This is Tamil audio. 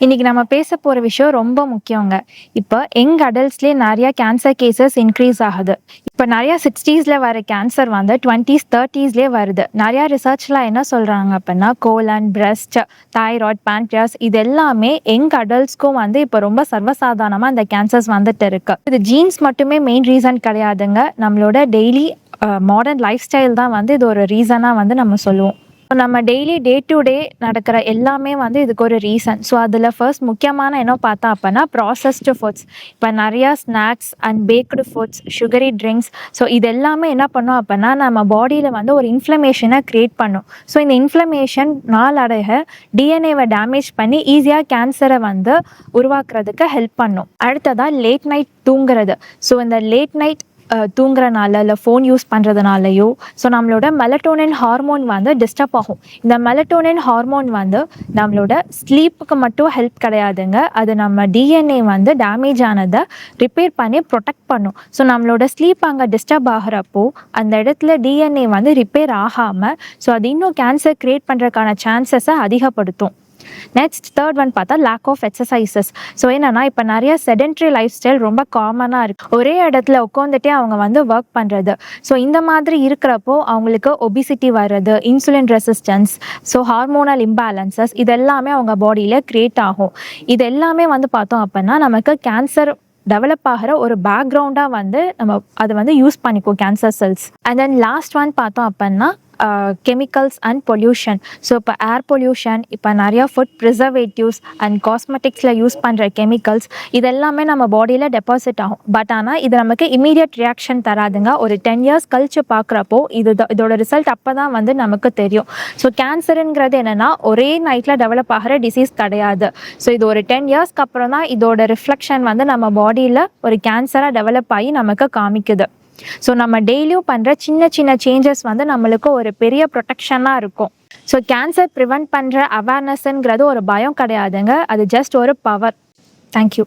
இன்னைக்கு நம்ம பேச போற விஷயம் ரொம்ப முக்கியங்க. இப்போ யங் அடல்ட்ஸ்லயே நிறைய கேன்சர் கேசஸ் இன்க்ரீஸ் ஆகுது. இப்போ நிறைய 60ஸ்ல வர கேன்சர் வந்து 20s 30ஸ்லயே வருது. நிறைய ரிசர்ச்லாம் என்ன சொல்றாங்க அப்படின்னா கோலன், பிரஸ்ட், தைராய்ட், பேன்க்ரியாஸ் இது எல்லாமே யங் அடல்ட்ஸ்க்கும் வந்து இப்போ ரொம்ப சர்வசாதாரணமா இந்த கேன்சர்ஸ் வந்துட்டு இருக்கு. இது ஜீன்ஸ் மட்டுமே மெயின் ரீசன் கிடையாதுங்க. நம்மளோட டெய்லி மாடர்ன் லைஃப் ஸ்டைல் தான் வந்து இது ஒரு ரீசனா வந்து நம்ம சொல்லுவோம். நம்ம டெய்லி டே டு டே நடக்கிற எல்லாமே வந்து இதுக்கு ஒரு ரீசன். ஸோ அதில் ஃபர்ஸ்ட் முக்கியமான என்ன பார்த்தா அப்படின்னா ப்ராசஸ்டு ஃபுட்ஸ். இப்போ நிறையா snacks and packed foods, sugary drinks. So இது எல்லாமே என்ன பண்ணும் அப்படின்னா நம்ம பாடியில் வந்து ஒரு இன்ஃப்ளமேஷனை க்ரியேட் பண்ணும். ஸோ இந்த இன்ஃப்ளமேஷன் நாளடைய டிஎன்ஏவை டேமேஜ் பண்ணி ஈஸியாக கேன்சரை வந்து உருவாக்குறதுக்கு ஹெல்ப் பண்ணும். அடுத்ததாக லேட் நைட் தூங்குறது. ஸோ இந்த லேட் நைட் தூங்குறனால இல்லை ஃபோன் யூஸ் பண்ணுறதுனாலையோ ஸோ நம்மளோட மெலட்டோனின் ஹார்மோன் வந்து டிஸ்டர்ப் ஆகும். இந்த மெலட்டோனின் ஹார்மோன் வந்து நம்மளோட ஸ்லீப்புக்கு மட்டும் ஹெல்ப் கிடையாதுங்க. அது நம்ம டிஎன்ஏ வந்து டேமேஜ் ஆனதை ரிப்பேர் பண்ணி ப்ரொடெக்ட் பண்ணும். ஸோ நம்மளோட ஸ்லீப் அங்கே டிஸ்டர்ப் ஆகிறப்போ அந்த இடத்துல டிஎன்ஏ வந்து ரிப்பேர் ஆகாமல் ஸோ அது இன்னும் கேன்சர் க்ரியேட் பண்ணுறதுக்கான சான்சஸை அதிகப்படுத்தும். நெக்ஸ்ட் தேர்ட் ஒன் பார்த்தா லேக் ஆஃப் எக்ஸசைசஸ். ஸோ என்னன்னா இப்போ நிறைய செடென்ட்ரி லைஃப் ஸ்டைல் ரொம்ப காமனாக இருக்குது. ஒரே இடத்துல உட்காந்துட்டே அவங்க வந்து ஒர்க் பண்ணுறது. ஸோ இந்த மாதிரி இருக்கிறப்போ அவங்களுக்கு ஒபிசிட்டி வர்றது, insulin resistance, so hormonal imbalances இது எல்லாமே அவங்க பாடியில் க்ரியேட் ஆகும். இது எல்லாமே வந்து பார்த்தோம் அப்படின்னா நமக்கு கேன்சர் டெவலப் ஆகிற ஒரு பேக்ரவுண்டாக வந்து நம்ம அதை வந்து யூஸ் பண்ணிக்குவோம் cancer cells. And then last one பார்த்தோம் அப்படின்னா கெமிக்கல்ஸ் அண்ட் பொல்யூஷன். ஸோ இப்போ ஏர் பொல்யூஷன், இப்போ நிறையா ஃபுட் ப்ரிசர்வேட்டிவ்ஸ் அண்ட் காஸ்மெட்டிக்ஸில் யூஸ் பண்ணுற கெமிக்கல்ஸ் இது எல்லாமே நம்ம பாடியில் டெபாசிட் ஆகும். பட் ஆனால் இது நமக்கு இமீடியட் ரியாக்ஷன் தராதுங்க. ஒரு 10 years கழிச்சு பார்க்குறப்போ இதோட ரிசல்ட் அப்போ தான் வந்து நமக்கு தெரியும். ஸோ கேன்சருங்கிறது என்னென்னா ஒரே நைட்டில் டெவலப் ஆகிற டிசீஸ் கிடையாது. ஸோ இது ஒரு 10 yearsக்கு அப்புறம் தான் இதோட ரிஃப்ளெக்ஷன் வந்து நம்ம பாடியில் ஒரு கேன்சராக டெவலப் ஆகி நமக்கு காமிக்குது. ஸோ நம்ம டெய்லியும் பண்ணுற சின்ன சின்ன சேஞ்சஸ் வந்து நம்மளுக்கு ஒரு பெரிய ப்ரொடெக்ஷனாக இருக்கும். ஸோ கேன்சர் ப்ரிவென்ட் பண்ணுற அவேர்னஸ்ங்கிறது ஒரு பயம் கிடையாதுங்க. அது ஜஸ்ட் ஒரு பவர். தேங்க்யூ.